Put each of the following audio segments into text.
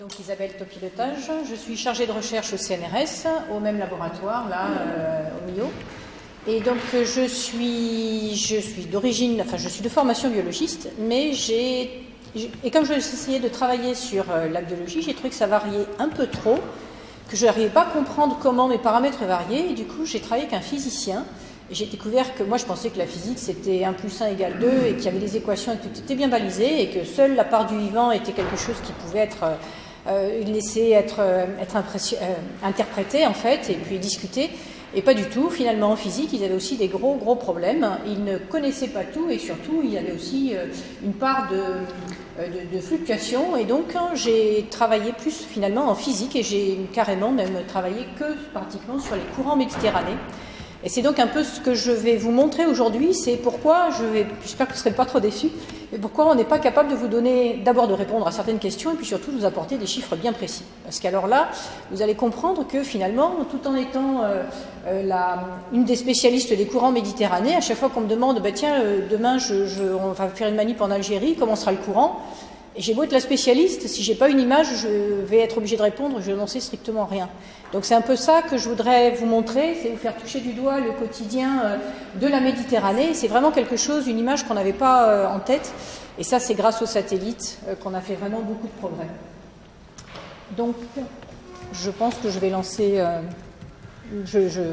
Donc Isabelle Topilotage, je suis chargée de recherche au CNRS, au même laboratoire, là, au MIO. Et donc je suis d'origine, enfin je suis de formation biologiste, mais et comme je essayais de travailler sur la biologie, j'ai trouvé que ça variait un peu trop, que je n'arrivais pas à comprendre comment mes paramètres variaient, et du coup j'ai travaillé avec un physicien. J'ai découvert que moi je pensais que la physique c'était 1 + 1 = 2 et qu'il y avait des équations et que tout était bien balisé et que seule la part du vivant était quelque chose qui pouvait être laissé être interprété en fait et puis discuté. Et pas du tout. Finalement en physique ils avaient aussi des gros problèmes. Ils ne connaissaient pas tout et surtout il y avait aussi une part de fluctuation. Et donc j'ai travaillé plus finalement en physique et j'ai carrément même travaillé que pratiquement sur les courants méditerranéens. Et c'est donc un peu ce que je vais vous montrer aujourd'hui, c'est pourquoi j'espère que vous ne serez pas trop déçus, mais pourquoi on n'est pas capable de vous donner, d'abord de répondre à certaines questions et puis surtout de vous apporter des chiffres bien précis. Parce qu'alors là, vous allez comprendre que finalement, tout en étant une des spécialistes des courants méditerranéens, à chaque fois qu'on me demande, bah, tiens, demain on va faire une manip en Algérie, comment sera le courant ? Et j'ai beau être la spécialiste, si j'ai pas une image, je vais être obligée de répondre, je n'en sais strictement rien. Donc c'est un peu ça que je voudrais vous montrer, c'est vous faire toucher du doigt le quotidien de la Méditerranée. C'est vraiment quelque chose, une image qu'on n'avait pas en tête. Et ça, c'est grâce aux satellites qu'on a fait vraiment beaucoup de progrès. Donc, je pense que je vais lancer...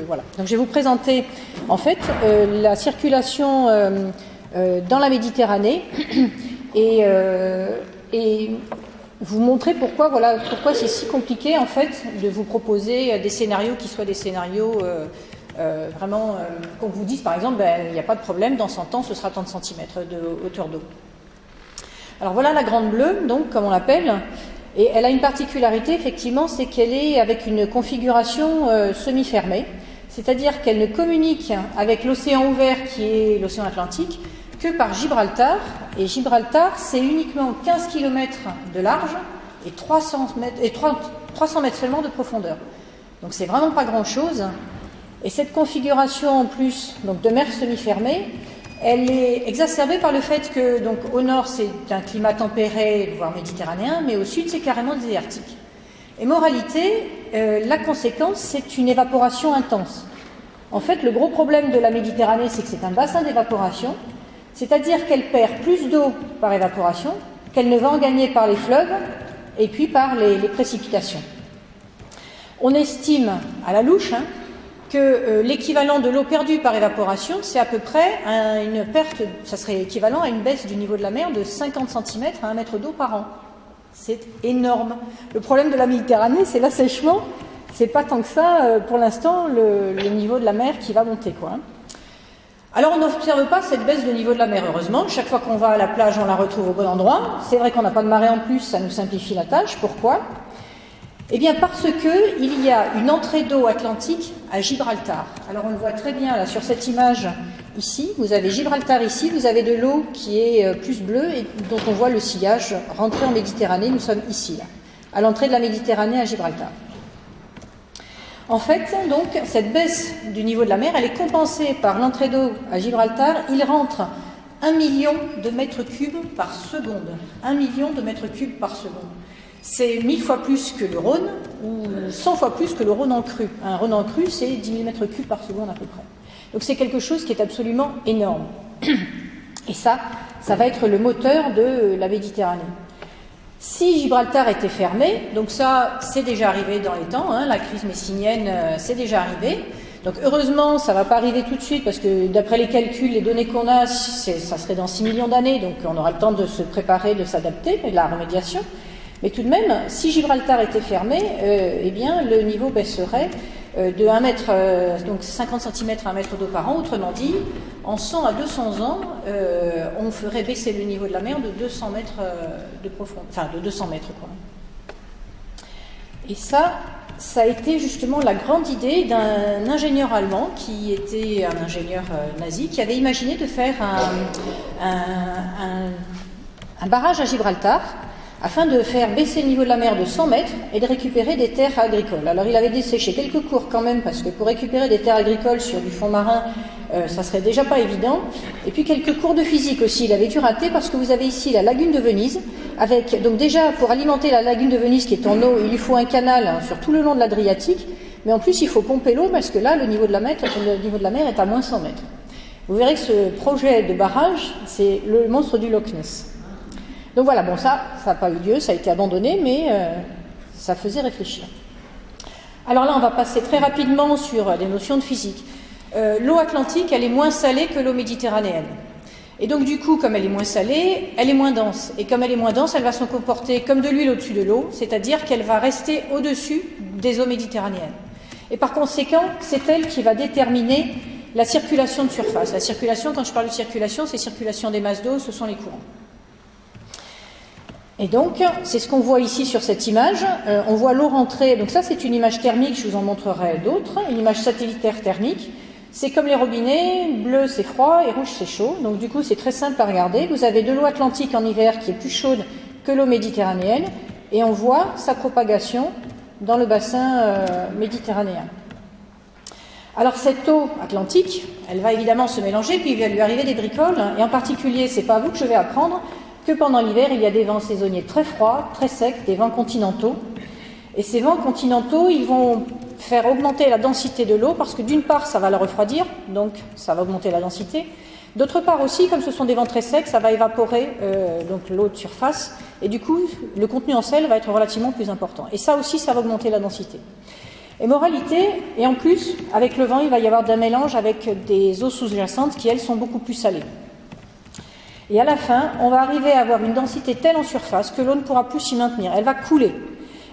voilà. Donc je vais vous présenter, en fait, la circulation dans la Méditerranée. Et vous montrer pourquoi c'est si compliqué en fait de vous proposer des scénarios qui soient des scénarios vraiment qu'on vous dise par exemple il n'y a pas de problème, dans 100 ans ce sera tant de centimètres de hauteur d'eau. Alors voilà la grande bleue, donc comme on l'appelle, et elle a une particularité effectivement, c'est qu'elle est avec une configuration semi-fermée, c'est-à-dire qu'elle ne communique avec l'océan ouvert qui est l'océan Atlantique que par Gibraltar, et Gibraltar c'est uniquement 15 km de large et 300 mètres seulement de profondeur. Donc c'est vraiment pas grand-chose. Et cette configuration en plus donc de mer semi-fermée, elle est exacerbée par le fait que donc au nord c'est un climat tempéré, voire méditerranéen, mais au sud c'est carrément désertique. Et moralité, la conséquence c'est une évaporation intense. En fait, le gros problème de la Méditerranée, c'est que c'est un bassin d'évaporation. C'est-à-dire qu'elle perd plus d'eau par évaporation qu'elle ne va en gagner par les fleuves et puis par les précipitations. On estime à la louche que l'équivalent de l'eau perdue par évaporation, c'est à peu près une perte, ça serait équivalent à une baisse du niveau de la mer de 50 cm à 1 mètre d'eau par an. C'est énorme. Le problème de la Méditerranée, c'est l'assèchement. C'est pas tant que ça, pour l'instant, le niveau de la mer qui va monter, quoi. Alors on n'observe pas cette baisse de niveau de la mer, heureusement. Chaque fois qu'on va à la plage, on la retrouve au bon endroit. C'est vrai qu'on n'a pas de marée en plus, ça nous simplifie la tâche. Pourquoi ? Eh bien parce qu'il y a une entrée d'eau atlantique à Gibraltar. Alors on le voit très bien là sur cette image ici. Vous avez Gibraltar ici, vous avez de l'eau qui est plus bleue et dont on voit le sillage rentrer en Méditerranée. Nous sommes ici, là, à l'entrée de la Méditerranée à Gibraltar. En fait, donc, cette baisse du niveau de la mer, elle est compensée par l'entrée d'eau à Gibraltar. Il rentre 1 million de mètres cubes par seconde. 1 million de mètres cubes par seconde. C'est 1000 fois plus que le Rhône, ou 100 fois plus que le Rhône en crue. Un Rhône en crue, c'est 10 000 mètres cubes par seconde à peu près. Donc c'est quelque chose qui est absolument énorme. Et ça va être le moteur de la Méditerranée. Si Gibraltar était fermé, donc ça c'est déjà arrivé dans les temps, la crise messinienne c'est déjà arrivé, donc heureusement ça ne va pas arriver tout de suite parce que d'après les calculs, les données qu'on a, ça serait dans 6 millions d'années, donc on aura le temps de se préparer, de s'adapter, de la remédiation, mais tout de même, si Gibraltar était fermé, eh bien le niveau baisserait de 1 mètre, donc 50 cm à 1 mètre d'eau par an, autrement dit, en 100 à 200 ans, on ferait baisser le niveau de la mer de 200 mètres de profondeur, enfin de 200 mètres quoi. Et ça a été justement la grande idée d'un ingénieur allemand qui était un ingénieur nazi, qui avait imaginé de faire un barrage à Gibraltar afin de faire baisser le niveau de la mer de 100 mètres et de récupérer des terres agricoles. Alors il avait desséché quelques cours quand même, parce que pour récupérer des terres agricoles sur du fond marin, ça serait déjà pas évident. Et puis quelques cours de physique aussi, il avait dû rater, parce que vous avez ici la lagune de Venise, avec, donc déjà pour alimenter la lagune de Venise qui est en eau, il lui faut un canal sur tout le long de l'Adriatique, mais en plus il faut pomper l'eau, parce que là le niveau de la mer est à moins 100 mètres. Vous verrez que ce projet de barrage, c'est le monstre du Loch Ness. Donc voilà, bon ça n'a pas eu lieu, ça a été abandonné, mais ça faisait réfléchir. Alors là, on va passer très rapidement sur des notions de physique. L'eau atlantique, elle est moins salée que l'eau méditerranéenne. Et donc du coup, comme elle est moins salée, elle est moins dense. Et comme elle est moins dense, elle va se comporter comme de l'huile au-dessus de l'eau, c'est-à-dire qu'elle va rester au-dessus des eaux méditerranéennes. Et par conséquent, c'est elle qui va déterminer la circulation de surface. La circulation, quand je parle de circulation, c'est circulation des masses d'eau, ce sont les courants. Et donc, c'est ce qu'on voit ici sur cette image. On voit l'eau rentrer. Donc ça, c'est une image thermique, je vous en montrerai d'autres. Une image satellitaire thermique. C'est comme les robinets, bleu c'est froid et rouge c'est chaud. Donc du coup, c'est très simple à regarder. Vous avez de l'eau atlantique en hiver qui est plus chaude que l'eau méditerranéenne. Et on voit sa propagation dans le bassin méditerranéen. Alors cette eau atlantique, elle va évidemment se mélanger, puis il va lui arriver des bricoles. Et en particulier, c'est pas à vous que je vais apprendre, que pendant l'hiver, il y a des vents saisonniers très froids, très secs, des vents continentaux. Et ces vents continentaux, ils vont faire augmenter la densité de l'eau, parce que d'une part, ça va la refroidir, donc ça va augmenter la densité. D'autre part aussi, comme ce sont des vents très secs, ça va évaporer donc l'eau de surface, et du coup, le contenu en sel va être relativement plus important. Et ça aussi, ça va augmenter la densité. Et moralité, et en plus, avec le vent, il va y avoir un mélange avec des eaux sous-jacentes qui, elles, sont beaucoup plus salées. Et à la fin, on va arriver à avoir une densité telle en surface que l'eau ne pourra plus s'y maintenir. Elle va couler.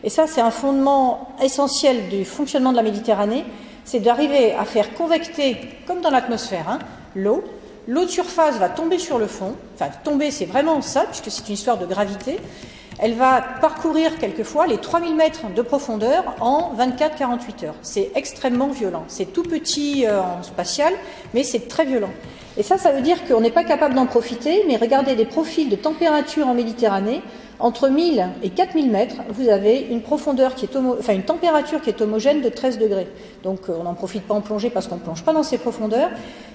Et ça, c'est un fondement essentiel du fonctionnement de la Méditerranée, c'est d'arriver à faire convecter, comme dans l'atmosphère, l'eau. L'eau de surface va tomber sur le fond. Enfin, tomber, c'est vraiment ça, puisque c'est une histoire de gravité. Elle va parcourir quelquefois les 3000 mètres de profondeur en 24-48 heures. C'est extrêmement violent. C'est tout petit en spatial, mais c'est très violent. Et ça veut dire qu'on n'est pas capable d'en profiter, mais regardez des profils de température en Méditerranée, entre 1000 et 4000 mètres, vous avez une profondeur qui est une température qui est homogène de 13 degrés. Donc on n'en profite pas en plongée parce qu'on ne plonge pas dans ces profondeurs,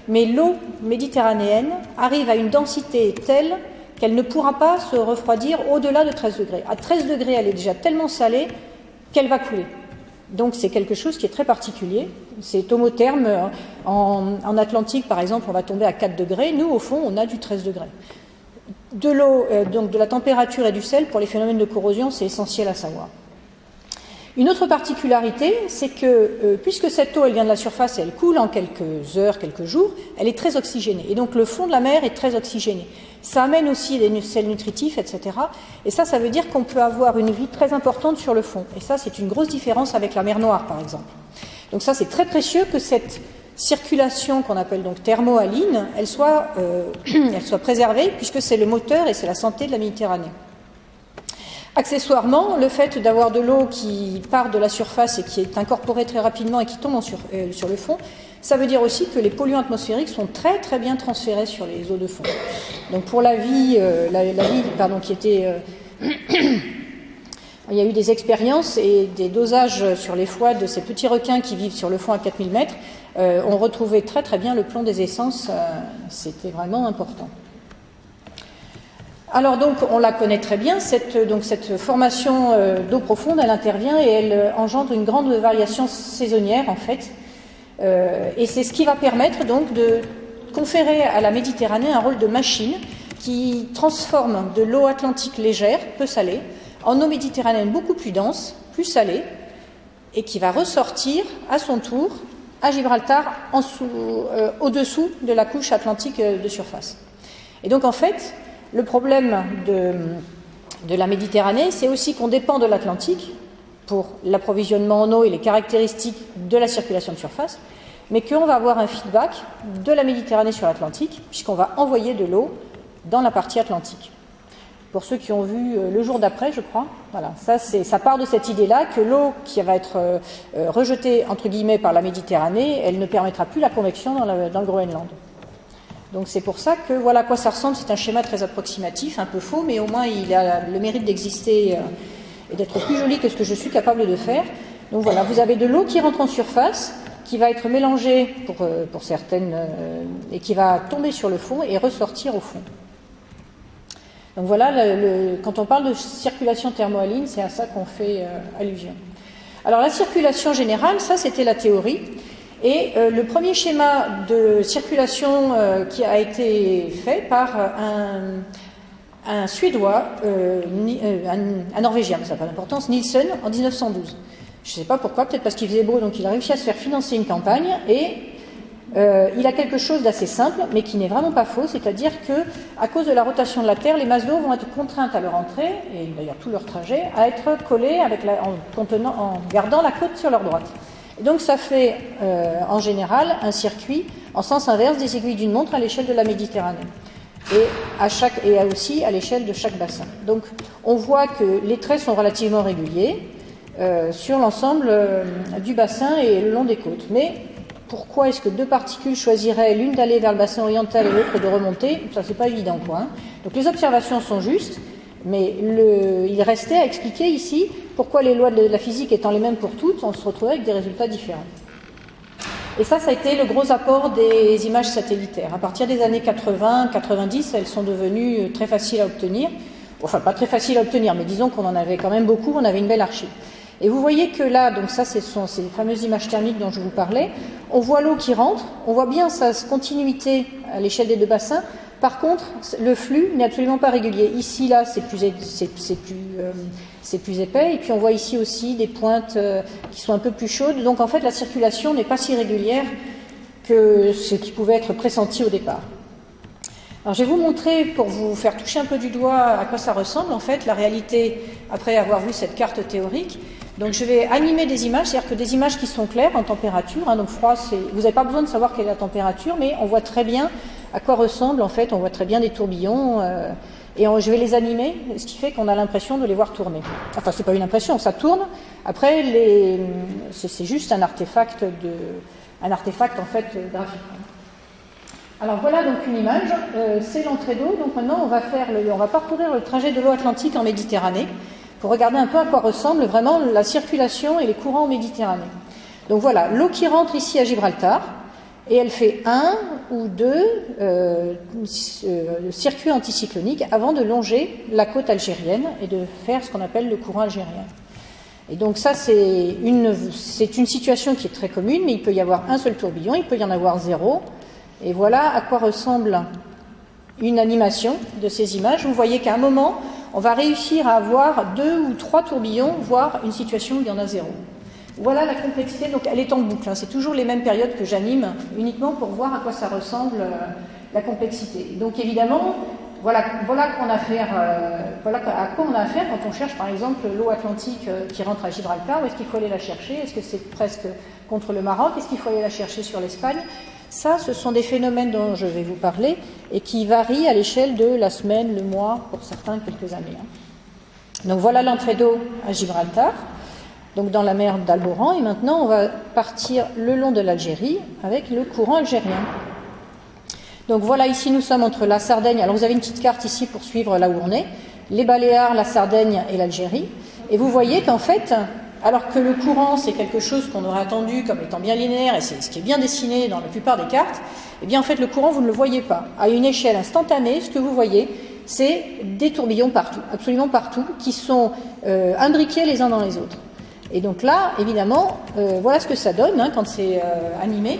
mais l'eau méditerranéenne arrive à une densité telle qu'elle ne pourra pas se refroidir au-delà de 13 degrés. À 13 degrés, elle est déjà tellement salée qu'elle va couler. Donc c'est quelque chose qui est très particulier. C'est homotherme. En Atlantique, par exemple, on va tomber à 4 degrés. Nous, au fond, on a du 13 degrés. De l'eau, donc de la température et du sel, pour les phénomènes de corrosion, c'est essentiel à savoir. Une autre particularité, c'est que puisque cette eau, elle vient de la surface et elle coule en quelques heures, quelques jours, elle est très oxygénée. Et donc le fond de la mer est très oxygéné. Ça amène aussi des sels nutritifs, etc. Et ça veut dire qu'on peut avoir une vie très importante sur le fond. Et ça, c'est une grosse différence avec la mer Noire, par exemple. Donc ça, c'est très précieux que cette circulation qu'on appelle donc thermohaline, elle soit préservée, puisque c'est le moteur et c'est la santé de la Méditerranée. Accessoirement, le fait d'avoir de l'eau qui part de la surface et qui est incorporée très rapidement et qui tombe sur le fond, ça veut dire aussi que les polluants atmosphériques sont très très bien transférés sur les eaux de fond. Donc pour la vie, qui était... il y a eu des expériences et des dosages sur les foies de ces petits requins qui vivent sur le fond à 4000 mètres. On retrouvait très très bien le plomb des essences, c'était vraiment important. Alors donc, on la connaît très bien, cette formation d'eau profonde, elle intervient et elle engendre une grande variation saisonnière en fait. Et c'est ce qui va permettre donc de conférer à la Méditerranée un rôle de machine qui transforme de l'eau atlantique légère, peu salée, en eau méditerranéenne beaucoup plus dense, plus salée, et qui va ressortir à son tour à Gibraltar au-dessous de la couche atlantique de surface. Et donc en fait, le problème de la Méditerranée, c'est aussi qu'on dépend de l'Atlantique pour l'approvisionnement en eau et les caractéristiques de la circulation de surface, mais qu'on va avoir un feedback de la Méditerranée sur l'Atlantique, puisqu'on va envoyer de l'eau dans la partie atlantique. Pour ceux qui ont vu le jour d'après, je crois, voilà, ça part de cette idée-là que l'eau qui va être rejetée entre guillemets par la Méditerranée, elle ne permettra plus la convection dans le Groenland. Donc c'est pour ça que voilà à quoi ça ressemble. C'est un schéma très approximatif, un peu faux, mais au moins il a le mérite d'exister et d'être plus joli que ce que je suis capable de faire. Donc voilà, vous avez de l'eau qui rentre en surface, qui va être mélangée pour certaines, et qui va tomber sur le fond et ressortir au fond. Donc voilà, quand on parle de circulation thermohaline, c'est à ça qu'on fait allusion. Alors la circulation générale, ça c'était la théorie. Et le premier schéma de circulation qui a été fait par un Suédois, un Norvégien, ça n'a pas d'importance, Nielsen, en 1912. Je ne sais pas pourquoi, peut-être parce qu'il faisait beau, donc il a réussi à se faire financer une campagne, et il a quelque chose d'assez simple, mais qui n'est vraiment pas faux, c'est-à-dire que, à cause de la rotation de la Terre, les masses d'eau vont être contraintes à leur entrée, et d'ailleurs tout leur trajet, à être collées en gardant la côte sur leur droite. Et donc ça fait en général un circuit en sens inverse des aiguilles d'une montre à l'échelle de la Méditerranée et aussi à l'échelle de chaque bassin. Donc on voit que les traits sont relativement réguliers sur l'ensemble du bassin et le long des côtes. Mais pourquoi est-ce que deux particules choisiraient l'une d'aller vers le bassin oriental et l'autre de remonter? Ça c'est pas évident quoi. Hein. Donc les observations sont justes. Mais il restait à expliquer ici pourquoi les lois de la physique étant les mêmes pour toutes, on se retrouvait avec des résultats différents. Et ça a été le gros apport des images satellitaires. À partir des années 80-90, elles sont devenues très faciles à obtenir. Enfin, pas très faciles à obtenir, mais disons qu'on en avait quand même beaucoup, on avait une belle archive. Et vous voyez que là, donc ça, ce sont ces fameuses images thermiques dont je vous parlais. On voit l'eau qui rentre, on voit bien sa continuité à l'échelle des deux bassins. Par contre, le flux n'est absolument pas régulier. Ici, là, c'est plus épais. Et puis, on voit ici aussi des pointes qui sont un peu plus chaudes. Donc, en fait, la circulation n'est pas si régulière que ce qui pouvait être pressenti au départ. Alors, je vais vous montrer, pour vous faire toucher un peu du doigt à quoi ça ressemble, en fait, la réalité, après avoir vu cette carte théorique. Donc, je vais animer des images, c'est-à-dire que des images qui sont claires en température. Hein, donc, froid, vous n'avez pas besoin de savoir quelle est la température, mais on voit très bien à quoi ressemble, en fait, on voit très bien des tourbillons, et je vais les animer, ce qui fait qu'on a l'impression de les voir tourner. Enfin, c'est pas une impression, ça tourne. Après, c'est juste un artefact en fait graphique. Alors voilà donc une image, c'est l'entrée d'eau. Donc maintenant, on va parcourir le trajet de l'eau Atlantique en Méditerranée pour regarder un peu à quoi ressemble vraiment la circulation et les courants en Méditerranée. Donc voilà, l'eau qui rentre ici à Gibraltar. Et elle fait un ou deux circuits anticycloniques avant de longer la côte algérienne et de faire ce qu'on appelle le courant algérien. Et donc ça, c'est une situation qui est très commune, mais il peut y avoir un seul tourbillon, il peut y en avoir 0. Et voilà à quoi ressemble une animation de ces images. Vous voyez qu'à un moment, on va réussir à avoir 2 ou 3 tourbillons, voire une situation où il y en a 0. Voilà la complexité, donc elle est en boucle, hein. C'est toujours les mêmes périodes que j'anime, uniquement pour voir à quoi ça ressemble la complexité. Donc évidemment, voilà à quoi on a affaire quand on cherche par exemple l'eau atlantique qui rentre à Gibraltar. Où est-ce qu'il faut aller la chercher? Est-ce que c'est presque contre le Maroc? Est-ce qu'il faut aller la chercher sur l'Espagne? Ça, ce sont des phénomènes dont je vais vous parler et qui varient à l'échelle de la semaine, le mois, pour certains quelques années. Donc voilà l'entrée d'eau à Gibraltar. Donc dans la mer d'Alboran, et maintenant on va partir le long de l'Algérie avec le courant algérien. Donc voilà, ici nous sommes entre la Sardaigne, alors vous avez une petite carte ici pour suivre là où on est, les Baléares, la Sardaigne et l'Algérie, et vous voyez qu'en fait, alors que le courant c'est quelque chose qu'on aurait attendu comme étant bien linéaire, et c'est ce qui est bien dessiné dans la plupart des cartes, et bien en fait le courant vous ne le voyez pas. À une échelle instantanée, ce que vous voyez, c'est des tourbillons partout, absolument partout, qui sont imbriqués les uns dans les autres. Et donc là, évidemment, voilà ce que ça donne quand c'est animé.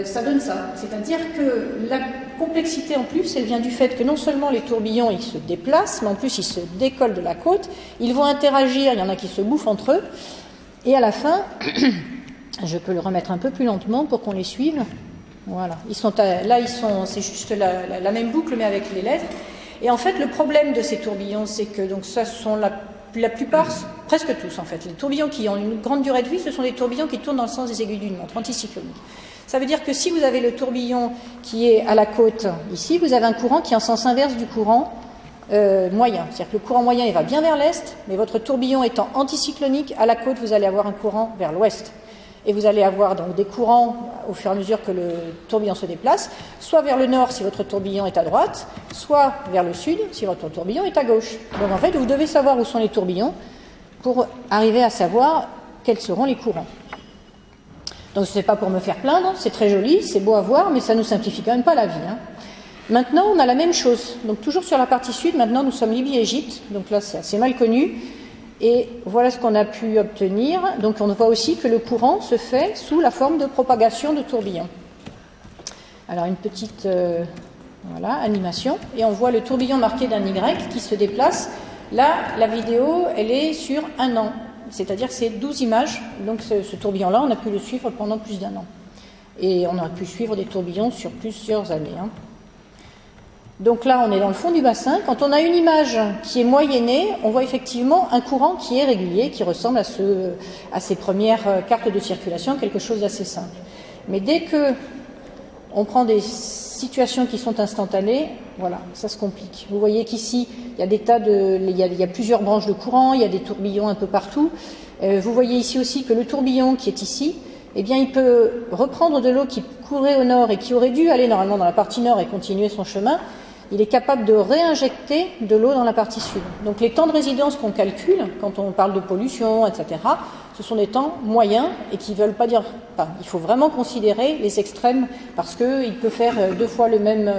Ça donne ça. C'est-à-dire que la complexité en plus, elle vient du fait que non seulement les tourbillons ils se déplacent, mais en plus ils se décollent de la côte, ils vont interagir, il y en a qui se bouffent entre eux, et à la fin, je peux le remettre un peu plus lentement pour qu'on les suive. Voilà. C'est juste la même boucle, mais avec les lettres. Et en fait, le problème de ces tourbillons, c'est que donc ça sont la plupart, presque tous en fait, les tourbillons qui ont une grande durée de vie, ce sont des tourbillons qui tournent dans le sens des aiguilles d'une montre, anticycloniques. Ça veut dire que si vous avez le tourbillon qui est à la côte ici, vous avez un courant qui est en sens inverse du courant moyen. C'est-à-dire que le courant moyen il va bien vers l'est, mais votre tourbillon étant anticyclonique, à la côte vous allez avoir un courant vers l'ouest. Et vous allez avoir donc des courants au fur et à mesure que le tourbillon se déplace, soit vers le nord si votre tourbillon est à droite, soit vers le sud si votre tourbillon est à gauche. Donc en fait, vous devez savoir où sont les tourbillons pour arriver à savoir quels seront les courants. Donc ce n'est pas pour me faire plaindre, c'est très joli, c'est beau à voir, mais ça ne nous simplifie quand même pas la vie. Maintenant, on a la même chose. Donc toujours sur la partie sud, maintenant nous sommes Libye-Égypte, donc là c'est assez mal connu. Et voilà ce qu'on a pu obtenir. Donc on voit aussi que le courant se fait sous la forme de propagation de tourbillons. Alors une petite animation. Et on voit le tourbillon marqué d'un Y qui se déplace. Là, la vidéo, elle est sur 1 an. C'est-à-dire que c'est 12 images. Donc ce tourbillon-là, on a pu le suivre pendant plus d'1 an. Et on a pu suivre des tourbillons sur plusieurs années. Donc là, on est dans le fond du bassin. Quand on a une image qui est moyennée, on voit effectivement un courant qui est régulier, qui ressemble à ces premières cartes de circulation, quelque chose d'assez simple. Mais dès que on prend des situations qui sont instantanées, voilà, ça se complique. Vous voyez qu'ici, il y a il y a plusieurs branches de courant, il y a des tourbillons un peu partout. Vous voyez ici aussi que le tourbillon qui est ici, eh bien, il peut reprendre de l'eau qui courait au nord et qui aurait dû aller normalement dans la partie nord et continuer son chemin. Il est capable de réinjecter de l'eau dans la partie sud. Donc les temps de résidence qu'on calcule, quand on parle de pollution, etc., ce sont des temps moyens et qui ne veulent pas dire... Enfin, il faut vraiment considérer les extrêmes parce qu'il peut faire deux fois le même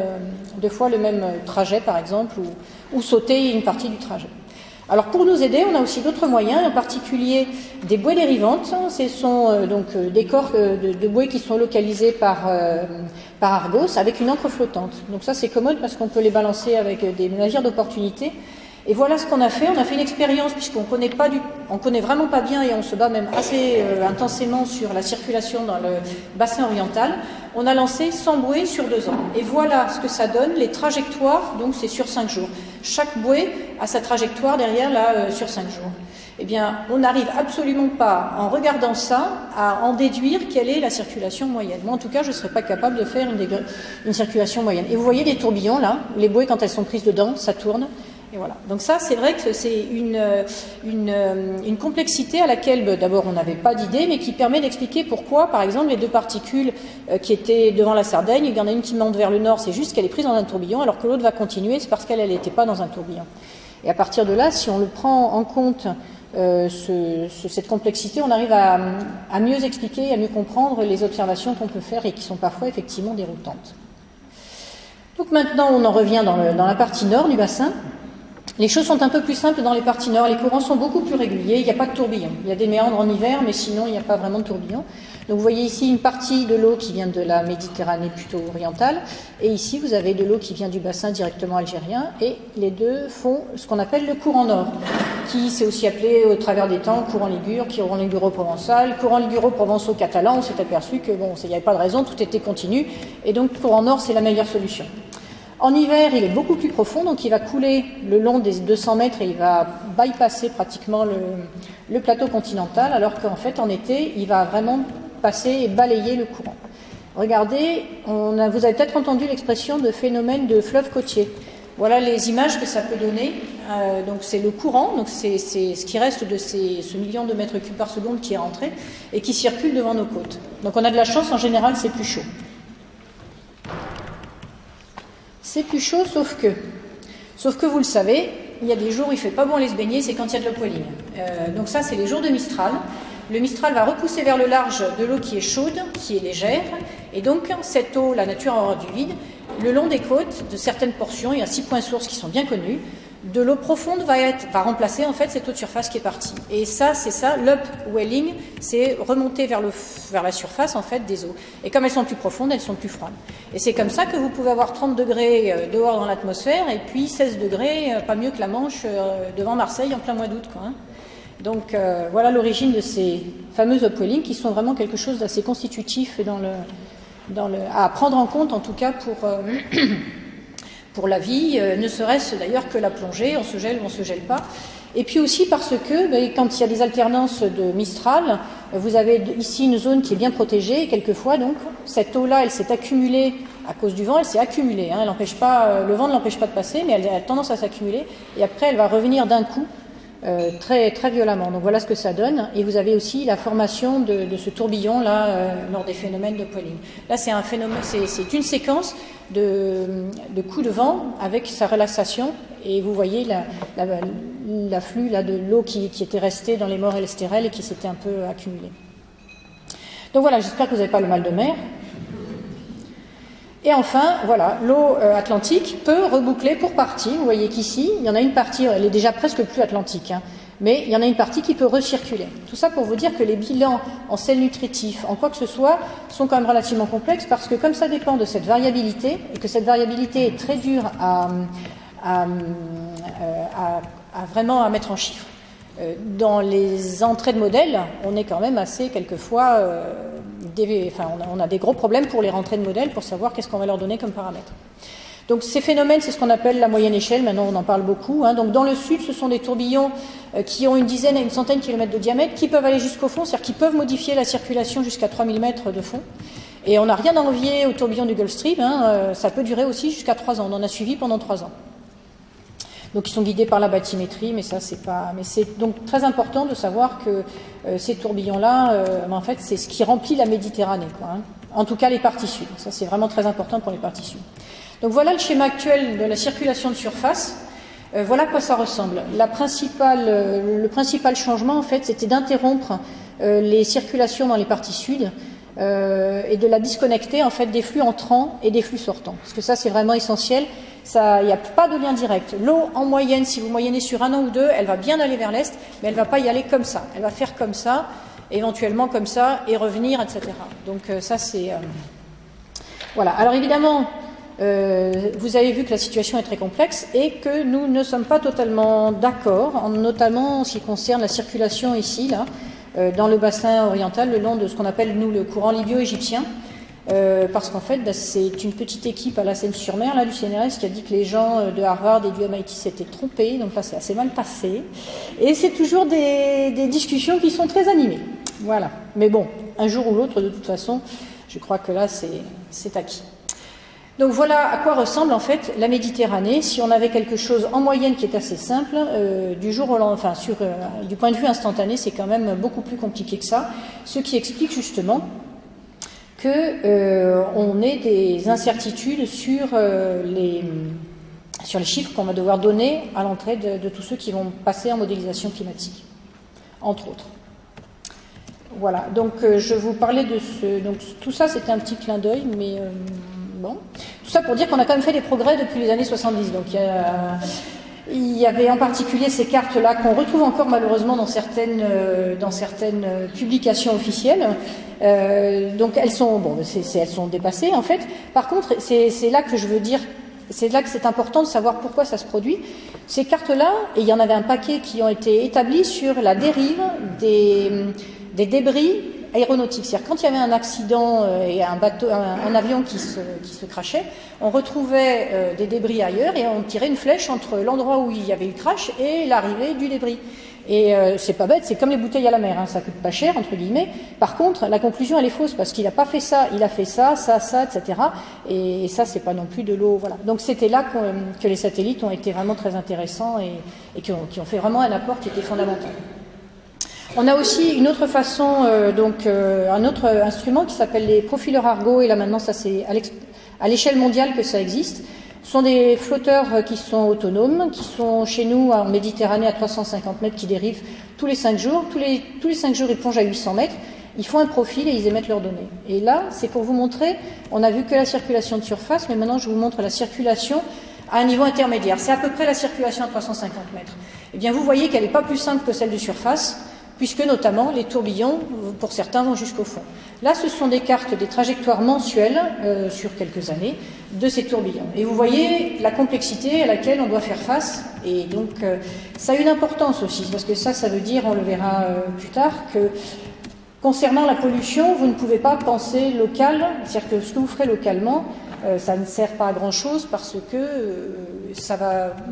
trajet, par exemple, ou sauter une partie du trajet. Alors pour nous aider, on a aussi d'autres moyens, en particulier des bouées dérivantes. Ce sont donc des corps de bouées qui sont localisés par Argos avec une encre flottante. Donc ça c'est commode parce qu'on peut les balancer avec des navires d'opportunité. Et voilà ce qu'on a fait. On a fait une expérience puisqu'on connaît vraiment pas bien et on se bat même assez intensément sur la circulation dans le bassin oriental. On a lancé 100 bouées sur 2 ans. Et voilà ce que ça donne, les trajectoires, donc c'est sur 5 jours. Chaque bouée a sa trajectoire derrière là sur 5 jours. Eh bien, on n'arrive absolument pas, en regardant ça, à en déduire quelle est la circulation moyenne. Moi, en tout cas, je ne serais pas capable de faire une circulation moyenne. Et vous voyez des tourbillons là, les bouées quand elles sont prises dedans, ça tourne. Et voilà. Donc ça, c'est vrai que c'est une complexité à laquelle, d'abord, on n'avait pas d'idée, mais qui permet d'expliquer pourquoi, par exemple, les deux particules qui étaient devant la Sardaigne, il y en a une qui monte vers le nord, c'est juste qu'elle est prise dans un tourbillon, alors que l'autre va continuer, c'est parce qu'elle n'était pas dans un tourbillon. Et à partir de là, si on le prend en compte, cette complexité, on arrive à mieux expliquer, à mieux comprendre les observations qu'on peut faire et qui sont parfois effectivement déroutantes. Donc maintenant, on en revient dans la partie nord du bassin. Les choses sont un peu plus simples dans les parties nord. Les courants sont beaucoup plus réguliers. Il n'y a pas de tourbillon. Il y a des méandres en hiver, mais sinon, il n'y a pas vraiment de tourbillon. Donc, vous voyez ici une partie de l'eau qui vient de la Méditerranée plutôt orientale. Et ici, vous avez de l'eau qui vient du bassin directement algérien. Et les deux font ce qu'on appelle le courant nord, qui s'est aussi appelé au travers des temps courant ligure, courant liguro-provençal, courant liguro-provençaux-catalan. On s'est aperçu que bon, il n'y avait pas de raison, tout était continu. Et donc, courant nord, c'est la meilleure solution. En hiver, il est beaucoup plus profond, donc il va couler le long des 200 mètres et il va bypasser pratiquement le plateau continental, alors qu'en fait, en été, il va vraiment passer et balayer le courant. Regardez, vous avez peut-être entendu l'expression de phénomène de fleuve côtier. Voilà les images que ça peut donner. Donc c'est le courant, donc c'est ce qui reste de ce million de mètres cubes par seconde qui est rentré et qui circule devant nos côtes. Donc on a de la chance, en général, c'est plus chaud. C'est plus chaud, sauf que vous le savez, il y a des jours où il ne fait pas bon aller se baigner, c'est quand il y a de l'upwelling. Donc ça, c'est les jours de Mistral. Le Mistral va repousser vers le large de l'eau qui est chaude, qui est légère, et donc cette eau, la nature a horreur du vide, le long des côtes, de certaines portions, il y a 6 points sources qui sont bien connus, de l'eau profonde va remplacer en fait cette eau de surface qui est partie. Et ça, c'est ça, l'upwelling, c'est remonter vers la surface en fait des eaux. Et comme elles sont plus profondes, elles sont plus froides. Et c'est comme ça que vous pouvez avoir 30 degrés dehors dans l'atmosphère et puis 16 degrés, pas mieux que la Manche, devant Marseille en plein mois d'août, quoi, hein. Donc voilà l'origine de ces fameux upwelling qui sont vraiment quelque chose d'assez constitutif à prendre en compte en tout cas pour la vie, ne serait-ce d'ailleurs que la plongée, on se gèle ou on ne se gèle pas. Et puis aussi parce que quand il y a des alternances de Mistral, vous avez ici une zone qui est bien protégée et quelquefois donc cette eau-là elle s'est accumulée à cause du vent, elle s'est accumulée, hein, le vent ne l'empêche pas de passer mais elle a tendance à s'accumuler et après elle va revenir d'un coup très, très violemment. Donc voilà ce que ça donne. Et vous avez aussi la formation de ce tourbillon là lors des phénomènes de Pauling. Là, c'est un phénomène, c'est une séquence de coups de vent avec sa relaxation. Et vous voyez l'afflux là de l'eau qui était restée dans les morts et les stérelles et qui s'était un peu accumulée. Donc voilà, j'espère que vous n'avez pas le mal de mer. Et enfin, voilà, l'eau atlantique peut reboucler pour partie. Vous voyez qu'ici, il y en a une partie, elle est déjà presque plus atlantique, hein, mais il y en a une partie qui peut recirculer. Tout ça pour vous dire que les bilans en sels nutritifs, en quoi que ce soit, sont quand même relativement complexes parce que comme ça dépend de cette variabilité, et que cette variabilité est très dure à vraiment à mettre en chiffres, dans les entrées de modèles, on est quand même assez, quelquefois, on a des gros problèmes pour les rentrées de modèles pour savoir qu'est-ce qu'on va leur donner comme paramètre. Donc ces phénomènes, c'est ce qu'on appelle la moyenne échelle, maintenant on en parle beaucoup. Hein. Donc dans le sud, ce sont des tourbillons qui ont une dizaine à une centaine de kilomètres de diamètre, qui peuvent aller jusqu'au fond, c'est-à-dire qui peuvent modifier la circulation jusqu'à 3000 mètres de fond. Et on n'a rien à envier aux tourbillons du Gulf Stream, hein. Ça peut durer aussi jusqu'à 3 ans, on en a suivi pendant 3 ans. Donc ils sont guidés par la bathymétrie, mais ça c'est pas. Mais c'est donc très important de savoir que ces tourbillons-là, en fait, c'est ce qui remplit la Méditerranée, quoi, hein. En tout cas les parties sud. Ça c'est vraiment très important pour les parties sud. Donc voilà le schéma actuel de la circulation de surface. Voilà à quoi ça ressemble. Le principal changement, en fait, c'était d'interrompre les circulations dans les parties sud. Et de la disconnecter en fait des flux entrants et des flux sortants. Parce que ça c'est vraiment essentiel. Il n'y a pas de lien direct. L'eau en moyenne, si vous moyennez sur 1 an ou 2, elle va bien aller vers l'est, mais elle ne va pas y aller comme ça. Elle va faire comme ça, éventuellement comme ça, et revenir, etc. Donc ça c'est... Voilà. Alors évidemment, vous avez vu que la situation est très complexe et que nous ne sommes pas totalement d'accord, notamment en ce qui concerne la circulation ici, là, dans le bassin oriental, le long de ce qu'on appelle, nous, le courant libyo-égyptien, parce qu'en fait, c'est une petite équipe à la Seine-sur-Mer, là, du CNRS, qui a dit que les gens de Harvard et du MIT s'étaient trompés, donc là, c'est assez mal passé. Et c'est toujours des discussions qui sont très animées. Voilà. Mais bon, un jour ou l'autre, de toute façon, je crois que là, c'est acquis. Donc voilà à quoi ressemble en fait la Méditerranée si on avait quelque chose en moyenne qui est assez simple, du jour au lendemain, du point de vue instantané, c'est quand même beaucoup plus compliqué que ça, ce qui explique justement qu'on ait des incertitudes sur les chiffres qu'on va devoir donner à l'entrée de tous ceux qui vont passer en modélisation climatique, entre autres. Voilà, donc je vous parlais de donc tout ça c'était un petit clin d'œil, mais bon. Tout ça pour dire qu'on a quand même fait des progrès depuis les années 70. Donc il y avait en particulier ces cartes-là qu'on retrouve encore malheureusement dans certaines publications officielles. Donc elles sont dépassées en fait. Par contre, c'est là que je veux dire, c'est là que c'est important de savoir pourquoi ça se produit. Ces cartes-là, et il y en avait un paquet qui ont été établis sur la dérive des débris aéronautique. C'est-à-dire quand il y avait un accident et un avion qui se crashait, on retrouvait des débris ailleurs et on tirait une flèche entre l'endroit où il y avait eu le crash et l'arrivée du débris. Et c'est pas bête, c'est comme les bouteilles à la mer, hein, ça coûte pas cher, entre guillemets. Par contre, la conclusion, elle est fausse, parce qu'il n'a pas fait ça, il a fait ça, etc. Et ça, c'est pas non plus de l'eau, voilà. Donc c'était là que les satellites ont été vraiment très intéressants et qui ont fait vraiment un apport qui était fondamental. On a aussi une autre façon, un autre instrument qui s'appelle les profileurs Argo, et là maintenant ça c'est à l'échelle mondiale que ça existe. Ce sont des flotteurs qui sont autonomes, qui sont chez nous en Méditerranée à 350 mètres, qui dérivent tous les 5 jours. Tous les 5 jours ils plongent à 800 mètres, ils font un profil et ils émettent leurs données. Et là c'est pour vous montrer, on a vu que la circulation de surface, mais maintenant je vous montre la circulation à un niveau intermédiaire. C'est à peu près la circulation à 350 mètres. Eh bien vous voyez qu'elle n'est pas plus simple que celle de surface, puisque notamment les tourbillons, pour certains, vont jusqu'au fond. Là, ce sont des cartes des trajectoires mensuelles, sur quelques années, de ces tourbillons. Et vous voyez la complexité à laquelle on doit faire face, et donc ça a une importance aussi, parce que ça veut dire, on le verra plus tard, que concernant la pollution, vous ne pouvez pas penser local, c'est-à-dire que ce que vous ferez localement, ça ne sert pas à grand-chose parce que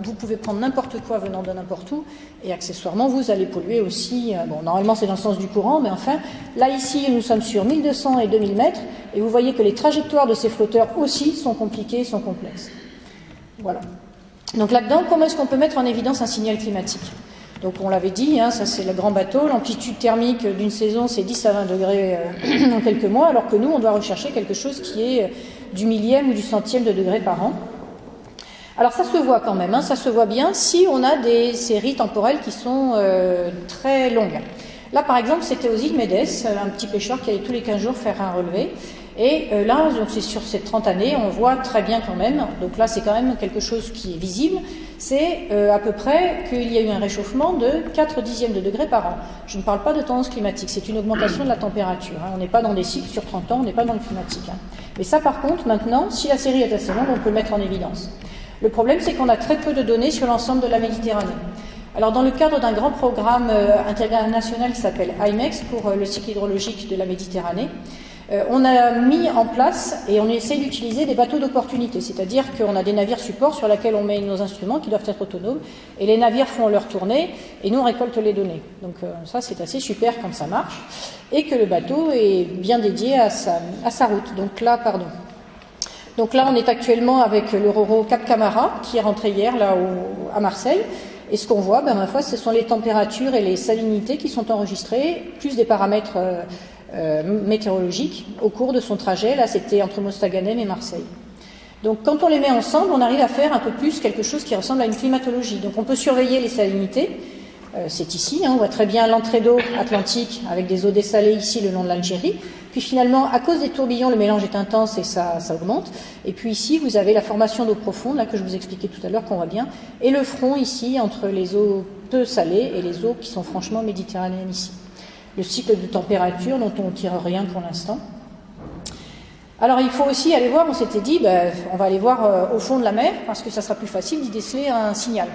vous pouvez prendre n'importe quoi venant de n'importe où et accessoirement vous allez polluer aussi. Bon, normalement c'est dans le sens du courant, mais enfin, là ici nous sommes sur 1200 et 2000 mètres et vous voyez que les trajectoires de ces flotteurs aussi sont compliquées, sont complexes. Voilà. Donc là-dedans, comment est-ce qu'on peut mettre en évidence un signal climatique ? Donc on l'avait dit, hein, ça c'est le grand bateau, l'amplitude thermique d'une saison c'est 10 à 20 degrés en quelques mois, alors que nous on doit rechercher quelque chose qui est du millième ou du centième de degré par an. Alors ça se voit quand même, hein, ça se voit bien si on a des séries temporelles qui sont très longues. Là par exemple c'était aux îles Médès, un petit pêcheur qui allait tous les 15 jours faire un relevé. Et là, donc c'est sur ces 30 années, on voit très bien quand même, donc là c'est quand même quelque chose qui est visible, c'est à peu près qu'il y a eu un réchauffement de 4 dixièmes de degré par an. Je ne parle pas de tendance climatique, c'est une augmentation de la température. Hein. On n'est pas dans des cycles sur 30 ans, on n'est pas dans le climatique. Hein. Mais ça par contre, maintenant, si la série est assez longue, on peut le mettre en évidence. Le problème c'est qu'on a très peu de données sur l'ensemble de la Méditerranée. Alors dans le cadre d'un grand programme international qui s'appelle IMEX pour le cycle hydrologique de la Méditerranée, on a mis en place et on essaie d'utiliser des bateaux d'opportunité, c'est-à-dire qu'on a des navires supports sur lesquels on met nos instruments qui doivent être autonomes et les navires font leur tournée et nous on récolte les données. Donc ça c'est assez super quand ça marche et que le bateau est bien dédié à sa route. Donc là on est actuellement avec le Roro Cap Camara qui est rentré hier là à Marseille. Et ce qu'on voit, ma foi, ce sont les températures et les salinités qui sont enregistrées, plus des paramètres météorologiques au cours de son trajet. Là, c'était entre Mostaganem et Marseille. Donc, quand on les met ensemble, on arrive à faire un peu plus quelque chose qui ressemble à une climatologie. Donc, on peut surveiller les salinités. C'est ici, hein, on voit très bien l'entrée d'eau atlantique avec des eaux dessalées ici le long de l'Algérie. Puis finalement, à cause des tourbillons, le mélange est intense et ça augmente. Et puis ici, vous avez la formation d'eau profonde, là que je vous expliquais tout à l'heure, qu'on voit bien. Et le front ici, entre les eaux peu salées et les eaux qui sont franchement méditerranéennes ici. Le cycle de température dont on ne tire rien pour l'instant. Alors il faut aussi aller voir, on s'était dit, on va aller voir au fond de la mer, parce que ça sera plus facile d'y déceler un signal.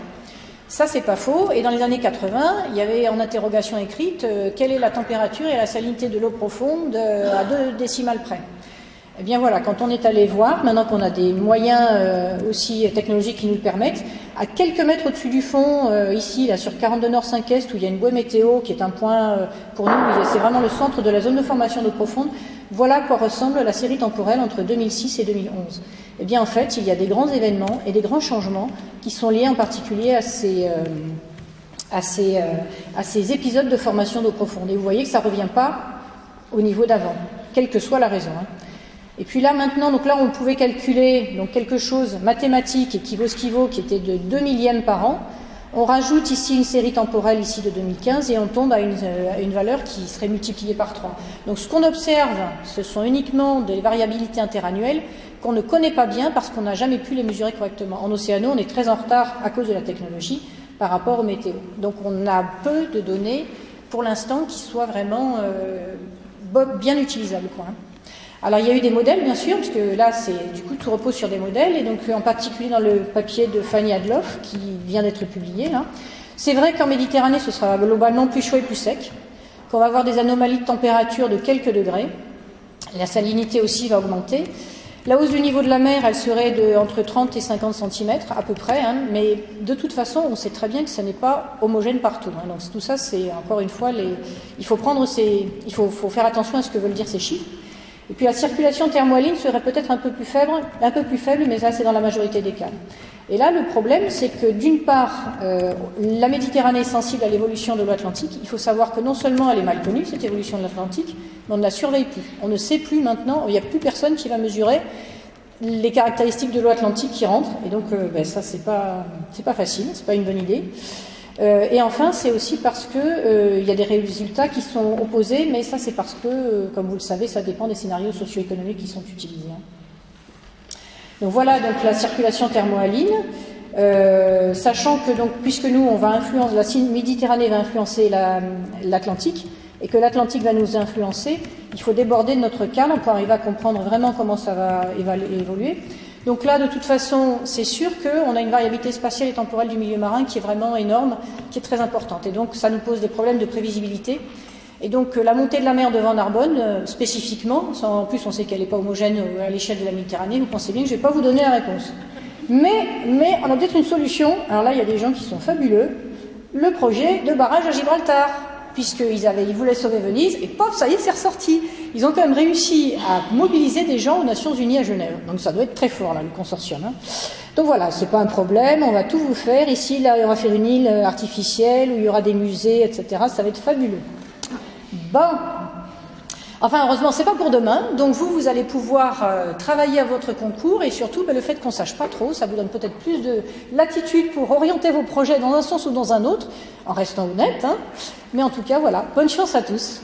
Ça, c'est pas faux. Et dans les années 80, il y avait en interrogation écrite quelle est la température et la salinité de l'eau profonde à 2 décimales près. Eh bien voilà, quand on est allé voir, maintenant qu'on a des moyens aussi technologiques qui nous le permettent, à quelques mètres au-dessus du fond, ici, là, sur 42 Nord 5 Est, où il y a une bouée météo, qui est un point pour nous, c'est vraiment le centre de la zone de formation d'eau profonde, voilà à quoi ressemble la série temporelle entre 2006 et 2011. Eh bien en fait, il y a des grands événements et des grands changements qui sont liés en particulier à ces épisodes de formation d'eau profonde. Et vous voyez que ça ne revient pas au niveau d'avant, quelle que soit la raison. Hein. Et puis là maintenant, donc là on pouvait calculer donc quelque chose mathématique équivaut ce qui vaut, qui était de 2 millièmes par an. On rajoute ici une série temporelle ici de 2015 et on tombe à une valeur qui serait multipliée par 3. Donc ce qu'on observe, ce sont uniquement des variabilités interannuelles qu'on ne connaît pas bien parce qu'on n'a jamais pu les mesurer correctement. En océano, on est très en retard à cause de la technologie par rapport aux météo. Donc on a peu de données pour l'instant qui soient vraiment bien utilisables, quoi. Alors il y a eu des modèles bien sûr, parce que là du coup tout repose sur des modèles, et donc en particulier dans le papier de Fanny Adloff qui vient d'être publié là. C'est vrai qu'en Méditerranée ce sera globalement plus chaud et plus sec, qu'on va avoir des anomalies de température de quelques degrés, la salinité aussi va augmenter. La hausse du niveau de la mer, elle serait entre 30 et 50 cm à peu près, hein, mais de toute façon on sait très bien que ça n'est pas homogène partout. Hein, donc tout ça c'est encore une fois, il faut faire attention à ce que veulent dire ces chiffres. Et puis la circulation thermohaline serait peut-être un peu plus faible, mais ça c'est dans la majorité des cas. Et là le problème c'est que d'une part, la Méditerranée est sensible à l'évolution de l'eau Atlantique. Il faut savoir que non seulement elle est mal connue, cette évolution de l'Atlantique, mais on ne la surveille plus. On ne sait plus maintenant, il n'y a plus personne qui va mesurer les caractéristiques de l'eau Atlantique qui rentre. Et donc ça c'est pas facile, c'est pas une bonne idée. Et enfin, c'est aussi parce que y a des résultats qui sont opposés, mais ça c'est parce que, comme vous le savez, ça dépend des scénarios socio-économiques qui sont utilisés. Donc voilà donc la circulation thermohaline, sachant que donc puisque nous on va influencer, la Méditerranée va influencer l'Atlantique et que l'Atlantique va nous influencer, il faut déborder de notre cadre pour arriver à comprendre vraiment comment ça va évoluer. Donc là, de toute façon, c'est sûr qu'on a une variabilité spatiale et temporelle du milieu marin qui est vraiment énorme, qui est très importante. Et donc, ça nous pose des problèmes de prévisibilité. Et donc, la montée de la mer devant Narbonne, spécifiquement, en plus on sait qu'elle n'est pas homogène à l'échelle de la Méditerranée, vous pensez bien que je ne vais pas vous donner la réponse. Mais on a peut-être une solution. Alors là, il y a des gens qui sont fabuleux. Le projet de barrage à Gibraltar, puisqu'ils voulaient sauver Venise, et pof, ça y est, c'est ressorti. ils ont quand même réussi à mobiliser des gens aux Nations Unies à Genève. Donc ça doit être très fort, là, le consortium. Hein. Donc voilà, c'est pas un problème, on va tout vous faire. Ici, là, on va faire une île artificielle où il y aura des musées, etc. Ça va être fabuleux. Bon. Enfin, heureusement, c'est pas pour demain. Donc vous allez pouvoir travailler à votre concours et surtout, le fait qu'on sache pas trop, ça vous donne peut-être plus de latitude pour orienter vos projets dans un sens ou dans un autre, en restant honnête. Hein. Mais en tout cas, voilà. Bonne chance à tous.